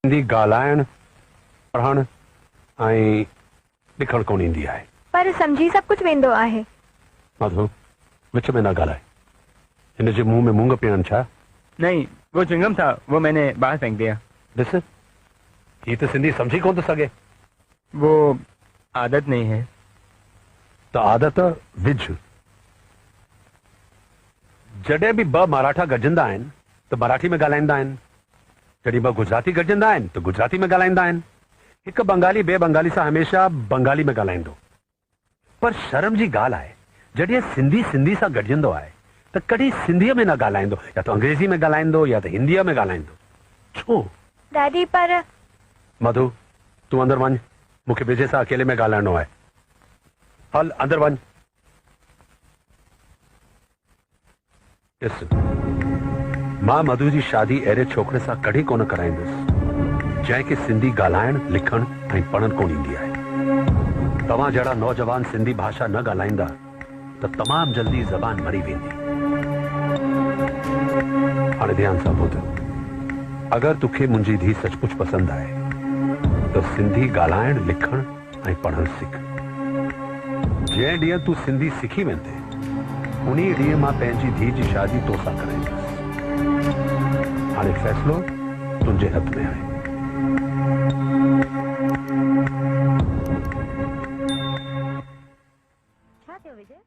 हिंदी ॻाल्हाइण पढ़ण ऐं लिखण कोन ईंदी आहे। पर समझी सब कुछ वेंदो आहे। माधव विच में न ॻाल्हाए। हिन जे मुंह में मूंग पियण छा? नहीं, वो च्युइंगम था, वो मैंने बाहर फेंक दिया। ॾिस ये तो सिंधी समझी कोन थो सघे। वो आदत नहीं है। तो आदत विझ। जॾहिं बि ॿ मराठा गॾजंदा आहिनि त मराठी में ॻाल्हाईंदा आहिनि, जॾहिं ॿ गुजराती गॾजंदा आहिनि त गुजराती में ॻाल्हाईंदा आहिनि। हिकु बंगाली ॿिए बंगाली सां हमेशा बंगाली में ॻाल्हाईंदो। पर शर्म जी ॻाल्हि आहे, जॾहिं सिंधी सिंधी सां गॾजंदो आहे त कॾहिं सिंधीअ में न ॻाल्हाईंदो, या तो अंग्रेज़ी में ॻाल्हाईंदो या त हिंदीअ में ॻाल्हाईंदो। छो? डैडी पर मधु तूं अंदर वञ, मूंखे विजय सां अकेले में ॻाल्हाइणो आहे। हल अंदर वञ। ॾिस मां मधु जी शादी अहिड़े छोकिरे सां कॾहिं कोन कराईंदुसि जंहिंखे सिंधी ॻाल्हाइण लिखण ऐं पढ़ण कोन ईंदी आहे। तव्हां जहिड़ा नौजवान सिंधी भाषा न ॻाल्हाईंदा त तमामु जल्दी ज़बान मरी वेंदी। हाणे ध्यान सां ॿुध, अगरि तोखे मुंहिंजी धीउ सचमुच पसंदि आहे त सिंधी ॻाल्हाइण लिखण ऐं पढ़ण सिख। जंहिं ॾींहुं तूं सिंधी सिखी वेंदे उन ॾींहुं मां पंहिंजी धीउ जी शादी तोसां कराईंदुसि। हाणे फ़ैसिलो तुंहिंजे हथ में आहे। छा थियो विजय?